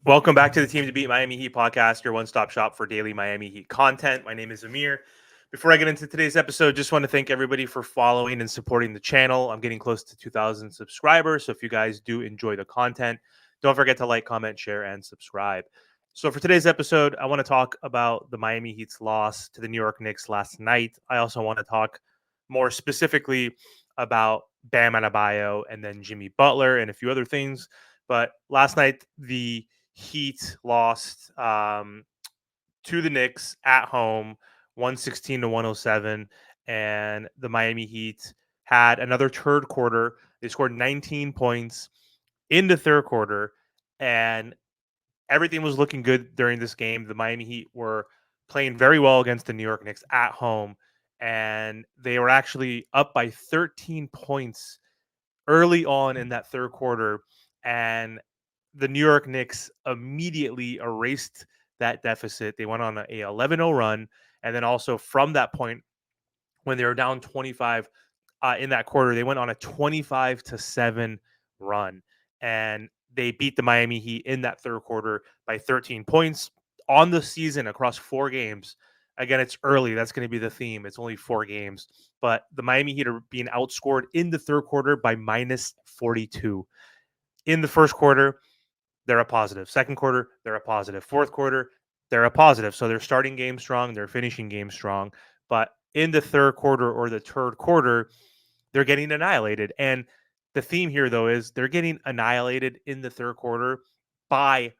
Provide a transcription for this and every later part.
Welcome back to the Team to Beat Miami Heat podcast, your one-stop shop for daily Miami Heat content. My name is Amir. Before I get into today's episode, just want to thank everybody for following and supporting the channel. I'm getting close to 2,000 subscribers, so if you guys do enjoy the content, don't forget to like, comment, share, and subscribe. So for today's episode, I want to talk about the Miami Heat's loss to the New York Knicks last night. I also want to talk more specifically about Bam Adebayo and then Jimmy Butler and a few other things. But last night, the Heat lost to the Knicks at home, 116 to 107. And the Miami Heat had another third quarter. They scored 19 points in the third quarter, and everything was looking good during this game. The Miami Heat were playing very well against the New York Knicks at home, and they were actually up by 13 points early on in that third quarter. And the New York Knicks immediately erased that deficit. They went on a 11-0 run, and then also from that point, when they were down 25 in that quarter, they went on a 25-7 run, and they beat the Miami Heat in that third quarter by 13 points on the season across 4 games. Again, it's early. That's going to be the theme. It's only 4 games, but the Miami Heat are being outscored in the third quarter by minus 42. In the first quarter, they're a positive. Second quarter, they're a positive. Fourth quarter, they're a positive. So they're starting game strong, they're finishing game strong. But in the third quarter or the third quarter, they're getting annihilated. And the theme here, though, is they're getting annihilated in the third quarter by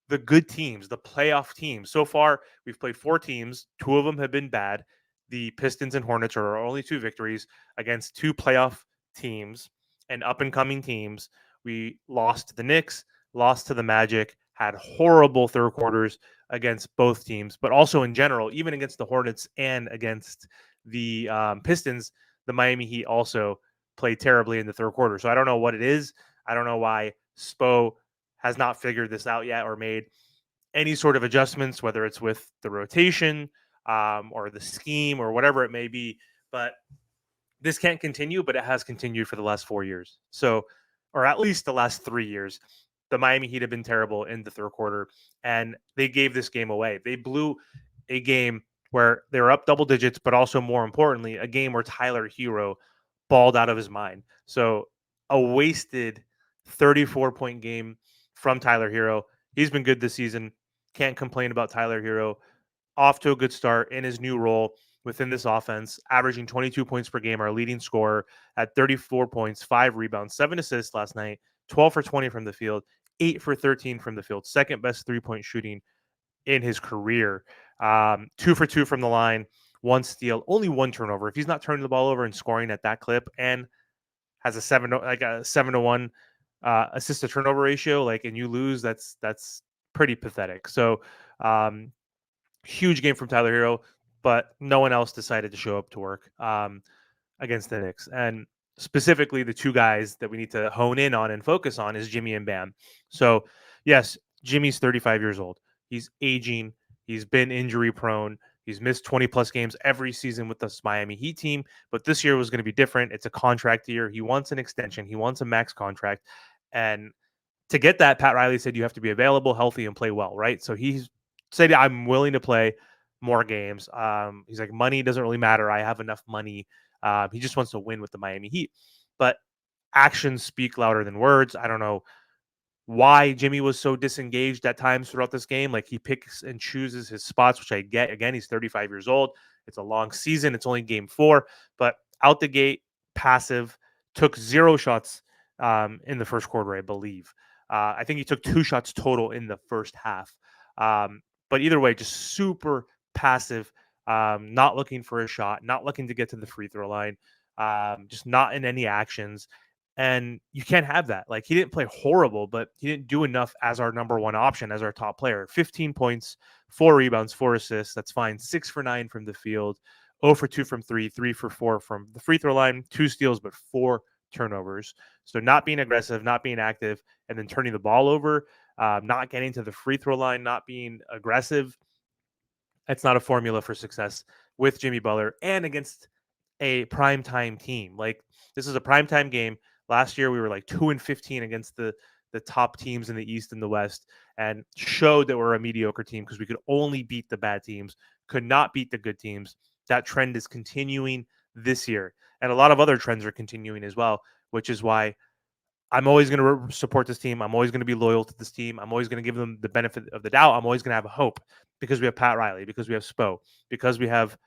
the good teams, the playoff teams. So far, we've played 4 teams. 2 of them have been bad. The Pistons and Hornets are our only 2 victories against 2 playoff teams and up and coming teams. We lost to the Knicks, lost to the Magic, had horrible third quarters against both teams, but also in general, even against the Hornets and against the Pistons, the Miami Heat also played terribly in the third quarter. So I don't know what it is. I don't know why Spo has not figured this out yet or made any sort of adjustments, whether it's with the rotation or the scheme or whatever it may be. But this can't continue, but it has continued for the last 4 years. So, or at least the last 3 years. The Miami Heat have been terrible in the third quarter, and they gave this game away. They blew a game where they were up double digits, but also more importantly, a game where Tyler Hero balled out of his mind. So a wasted 34-point game from Tyler Hero. He's been good this season. Can't complain about Tyler Hero. Off to a good start in his new role within this offense, averaging 22 points per game, our leading scorer at 34 points, 5 rebounds, 7 assists last night, 12 for 20 from the field, 8 for 13 from the field, second best 3-point shooting in his career. 2 for 2 from the line, 1 steal, only 1 turnover. If he's not turning the ball over and scoring at that clip, and has a 7-to-1 assist to turnover ratio, and you lose, that's pretty pathetic. So huge game from Tyler Hero, but no one else decided to show up to work against the Knicks. And specifically, the 2 guys that we need to hone in on and focus on is Jimmy and Bam. So yes, Jimmy's 35 years old. He's aging. He's been injury prone. He's missed 20 plus games every season with this Miami Heat team, but this year was going to be different. It's a contract year. He wants an extension. He wants a max contract. And to get that, Pat Riley said you have to be available, healthy, and play well, right? So he's said, I'm willing to play more games. He's like, money doesn't really matter. I have enough money. He just wants to win with the Miami Heat. But actions speak louder than words. I don't know why Jimmy was so disengaged at times throughout this game. Like, he picks and chooses his spots, which I get. Again, he's 35 years old. It's a long season. It's only game 4. But out the gate, passive, took 0 shots in the first quarter, I believe. I think he took 2 shots total in the first half. But either way, just super passive, not looking for a shot, not looking to get to the free throw line, just not in any actions. And you can't have that. Like, he didn't play horrible, but he didn't do enough as our number 1 option, as our top player. 15 points, 4 rebounds, 4 assists. That's fine. 6 for 9 from the field, 0 for 2 from 3, 3 for 4 from the free throw line, 2 steals, but 4 turnovers. So not being aggressive, not being active, and then turning the ball over, not getting to the free throw line, not being aggressive. That's not a formula for success with Jimmy Butler and against a primetime team. Like, this is a primetime game. Last year we were like 2-15 against the the top teams in the East and the West and showed that we're a mediocre team because we could only beat the bad teams, could not beat the good teams. That trend is continuing this year. And a lot of other trends are continuing as well, which is why I'm always going to support this team. I'm always going to be loyal to this team. I'm always going to give them the benefit of the doubt. I'm always going to have hope because we have Pat Riley, because we have Spo, because we have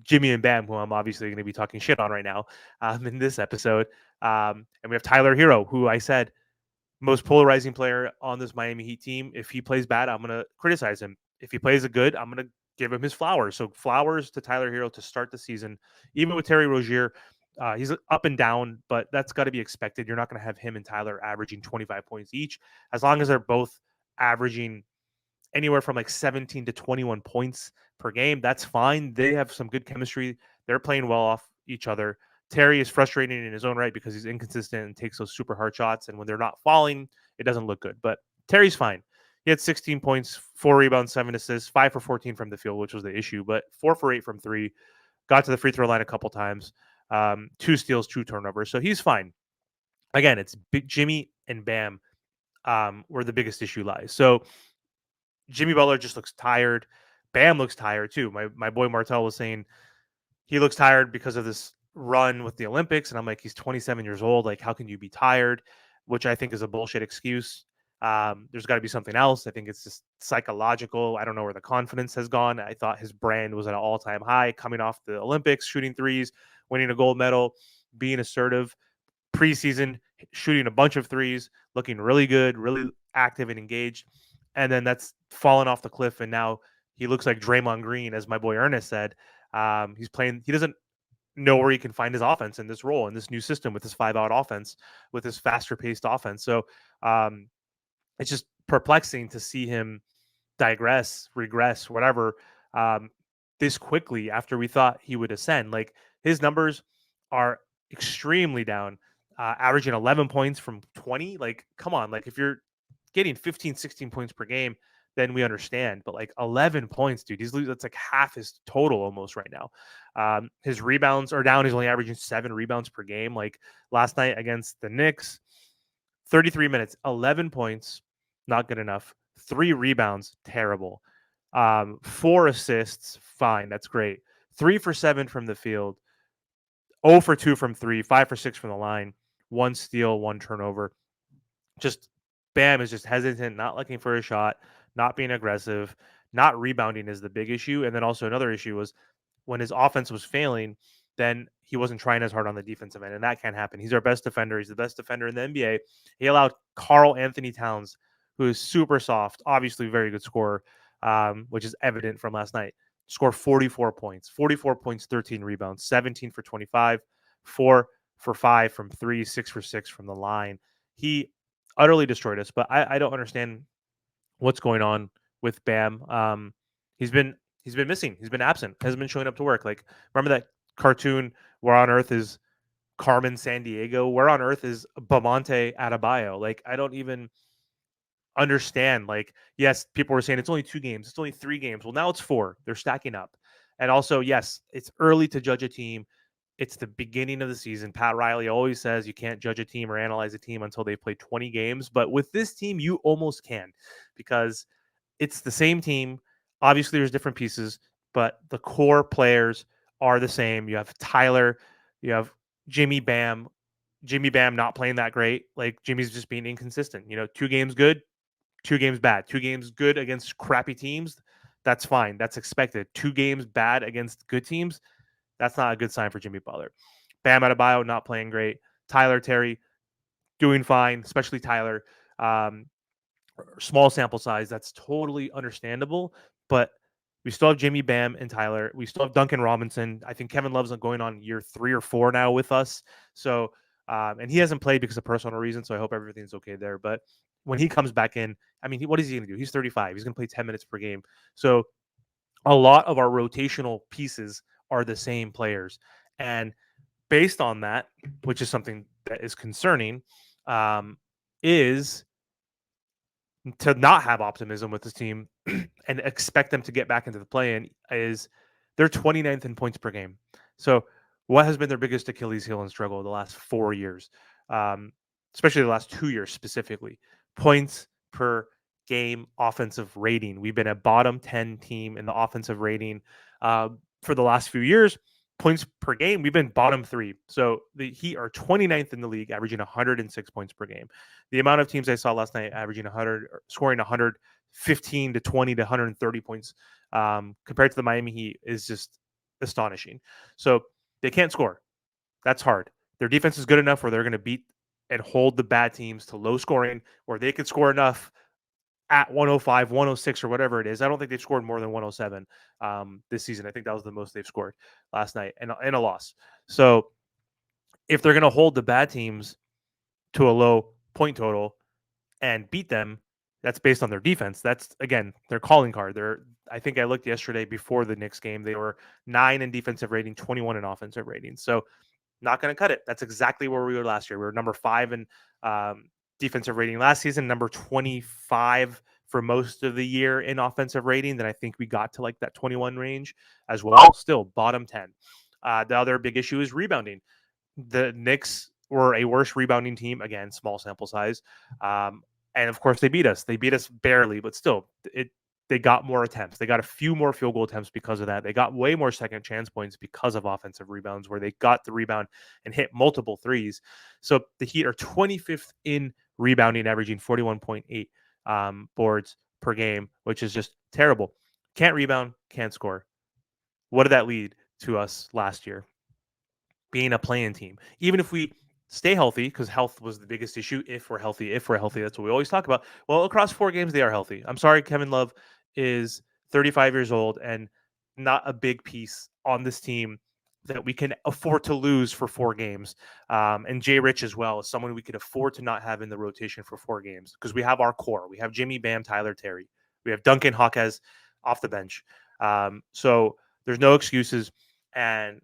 Jimmy and Bam, who I'm obviously going to be talking shit on right now in this episode. And we have Tyler Hero, who I said most polarizing player on this Miami Heat team. If he plays bad, I'm going to criticize him. If he plays a good, I'm going to give him his flowers. So flowers to Tyler Hero to start the season. Even with Terry Rozier, he's up and down, but that's got to be expected. You're not going to have him and Tyler averaging 25 points each. As long as they're both averaging anywhere from like 17 to 21 points per game, that's fine. They have some good chemistry. They're playing well off each other. Terry is frustrating in his own right because he's inconsistent and takes those super hard shots. And when they're not falling, it doesn't look good. But Terry's fine. He had 16 points, 4 rebounds, 7 assists, 5 for 14 from the field, which was the issue, but 4 for 8 from 3. Got to the free throw line a couple times. 2 steals, 2 turnovers. So he's fine. Again, it's Jimmy and Bam where the biggest issue lies. So Jimmy Butler just looks tired. Bam looks tired too. My boy Martel was saying he looks tired because of this run with the Olympics, and I'm like, he's 27 years old. Like, how can you be tired? Which I think is a bullshit excuse. There's got to be something else. I think it's just psychological. I don't know where the confidence has gone. I thought his brand was at an all-time high coming off the Olympics, shooting threes, winning a gold medal, being assertive. Preseason, shooting a bunch of threes, looking really good, really active and engaged. And then that's fallen off the cliff. And now he looks like Draymond Green, as my boy Ernest said. He's playing, he doesn't know where he can find his offense in this role, in this new system with his 5-out offense, with his faster paced offense. So it's just perplexing to see him digress, regress, whatever, um, this quickly after we thought he would ascend. Like his numbers are extremely down, averaging 11 points from 20. Like, come on. Like if you're getting 15, 16 points per game, then we understand. But like 11 points, dude, that's like half his total almost right now. His rebounds are down. He's only averaging 7 rebounds per game. Like last night against the Knicks, 33 minutes, 11 points, not good enough. 3 rebounds, terrible. 4 assists, fine, that's great. 3 for 7 from the field, 0 for 2 from 3, 5 for 6 from the line, 1 steal, 1 turnover. Just Bam is just hesitant, not looking for a shot, not being aggressive, not rebounding is the big issue. And then also another issue was when his offense was failing, then he wasn't trying as hard on the defensive end, and that can't happen. He's our best defender. He's the best defender in the NBA. He allowed Karl Anthony Towns, who is super soft, obviously very good scorer, which is evident from last night, score 44 points, 13 rebounds, 17 for 25, 4 for 5 from 3, 6 for 6 from the line. He utterly destroyed us, but I don't understand what's going on with Bam. He's been missing. He's been absent. Hasn't been showing up to work. Like, remember that cartoon, Where on Earth is Carmen Sandiego? Where on Earth is Bamonte Adebayo? Like, I don't even understand. Like, yes, people were saying it's only 2 games. It's only 3 games. Well, now it's 4. They're stacking up. And also, yes, it's early to judge a team. It's the beginning of the season. Pat Riley always says you can't judge a team or analyze a team until they play 20 games. But with this team, you almost can, because it's the same team. Obviously, there's different pieces, but the core players are the same. You have Tyler, you have Jimmy Bam. Jimmy Bam not playing that great. Like, Jimmy's just being inconsistent. 2 games good, 2 games bad. 2 games good against crappy teams. That's fine. That's expected. 2 games bad against good teams. That's not a good sign for Jimmy Butler. Bam Adebayo not playing great. Tyler Terry doing fine, especially Tyler. Small sample size. That's totally understandable. But we still have Jimmy Bam and Tyler. We still have Duncan Robinson. I think Kevin Love's going on year 3 or 4 now with us. So, and he hasn't played because of personal reasons. So I hope everything's okay there. But when he comes back in, I mean, what is he going to do? He's 35. He's going to play 10 minutes per game. So a lot of our rotational pieces are the same players. And based on that, which is something that is concerning, is to not have optimism with this team and expect them to get back into the play-in. Is they're 29th in points per game. So what has been their biggest Achilles heel and struggle the last 4 years? especially the last 2 years specifically. Points per game offensive rating. We've been a bottom 10 team in the offensive rating for the last few years. Points per game, we've been bottom 3. So the Heat are 29th in the league, averaging 106 points per game. The amount of teams I saw last night averaging 100, scoring 115 to 20 to 130 points compared to the Miami Heat is just astonishing. So they can't score. That's hard. Their defense is good enough where they're going to beat and hold the bad teams to low scoring, where they could score enough at 105, 106, or whatever it is. I don't think they've scored more than 107 this season. I think that was the most they've scored last night and a loss. So if they're going to hold the bad teams to a low point total and beat them, that's based on their defense. That's again their calling card. I think I looked yesterday before the Knicks game. They were 9 in defensive rating, 21 in offensive rating. So not going to cut it. That's exactly where we were last year. We were number 5 in defensive rating last season, number 25 for most of the year in offensive rating. Then I think we got to like that 21 range as well. Still bottom 10. The other big issue is rebounding. The Knicks were a worse rebounding team. Again, small sample size. And of course, they beat us. They beat us barely, but still, they got more attempts. They got a few more field goal attempts because of that. They got way more second chance points because of offensive rebounds, where they got the rebound and hit multiple threes. So the Heat are 25th in rebounding, averaging 41.8 boards per game, which is just terrible. Can't rebound, can't score. What did that lead to us last year? Being a playing team. Even if we stay healthy, because health was the biggest issue. If we're healthy, that's what we always talk about. Well, across 4 games, they are healthy. I'm sorry, Kevin Love is 35 years old and not a big piece on this team that we can afford to lose for 4 games. And Jay Rich as well is someone we could afford to not have in the rotation for 4 games because we have our core. We have Jimmy, Bam, Tyler, Terry. We have Duncan Hawkes off the bench. So there's no excuses. And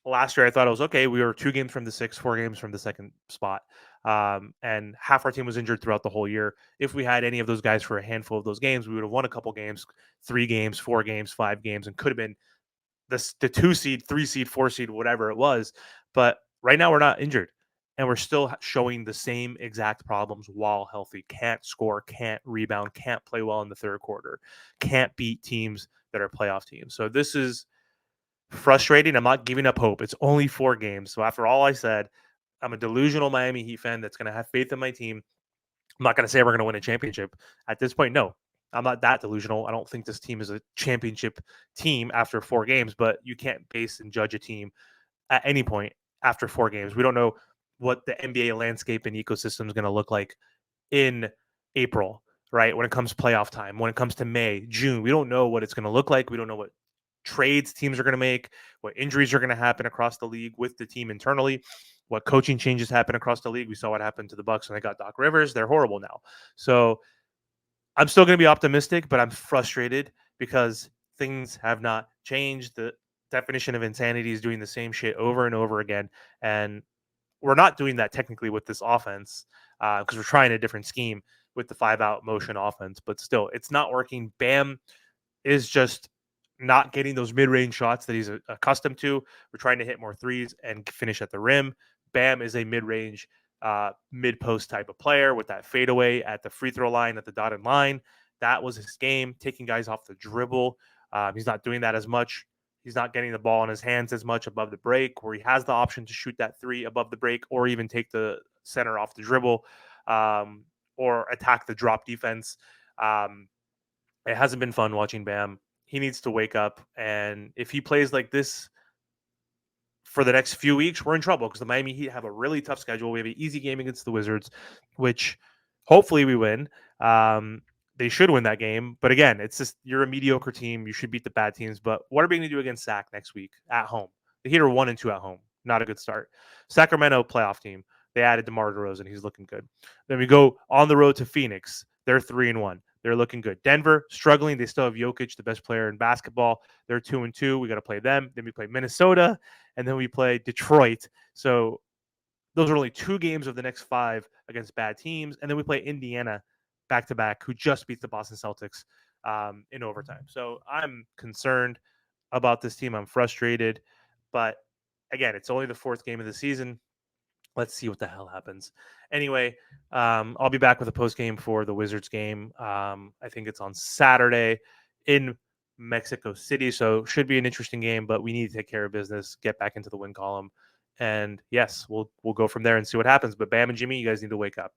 last year I thought it was okay. We were 2 games from the 6, 4 games from the second spot. And half our team was injured throughout the whole year. If we had any of those guys for a handful of those games, we would have won a couple games, 3 games, 4 games, 5 games, and could have been the 2 seed, 3 seed, 4 seed, whatever it was. But right now we're not injured. And we're still showing the same exact problems while healthy. Can't score, can't rebound, can't play well in the third quarter, can't beat teams that are playoff teams. So this is frustrating. I'm not giving up hope. It's only 4 games. So after all I said, I'm a delusional Miami Heat fan that's going to have faith in my team. I'm not going to say we're going to win a championship at this point. No, I'm not that delusional. I don't think this team is a championship team after 4 games, but you can't base and judge a team at any point after 4 games. We don't know what the NBA landscape and ecosystem is going to look like in April, right? When it comes playoff time, when it comes to May, June, we don't know what it's going to look like. We don't know what trades teams are going to make, what injuries are going to happen across the league with the team internally, what coaching changes happen across the league. We saw what happened to the Bucks when they got Doc Rivers. They're horrible now. So I'm still going to be optimistic, but I'm frustrated because things have not changed. The definition of insanity is doing the same shit over and over again. And we're not doing that technically with this offense because we're trying a different scheme with the 5-out motion offense, but still, it's not working. Bam is just not getting those mid-range shots that he's accustomed to. We're trying to hit more threes and finish at the rim. Bam is a mid-range, mid-post type of player with that fadeaway at the free throw line, at the dotted line. That was his game, taking guys off the dribble. He's not doing that as much. He's not getting the ball in his hands as much above the break, where he has the option to shoot that 3 above the break or even take the center off the dribble or attack the drop defense. It hasn't been fun watching Bam. He needs to wake up. And if he plays like this for the next few weeks, we're in trouble because the Miami Heat have a really tough schedule. We have an easy game against the Wizards, which hopefully we win. They should win that game. But again, it's just you're a mediocre team. You should beat the bad teams. But what are we going to do against Sac next week at home? The Heat are 1-2 at home. Not a good start. Sacramento playoff team. They added DeMar DeRozan. He's looking good. Then we go on the road to Phoenix. They're 3-1. They're looking good. Denver struggling. They still have Jokic, the best player in basketball. They're 2-2. We got to play them. Then we play Minnesota, and then we play Detroit. So those are only 2 games of the next 5 against bad teams, and then we play Indiana back to back, who just beat the Boston Celtics in overtime. So I'm concerned about this team. I'm frustrated, but again, it's only the 4th game of the season. Let's see what the hell happens. Anyway, I'll be back with a post game for the Wizards game. I think it's on Saturday in Mexico City, so should be an interesting game. But we need to take care of business, get back into the win column, and yes, we'll go from there and see what happens. But Bam and Jimmy, you guys need to wake up.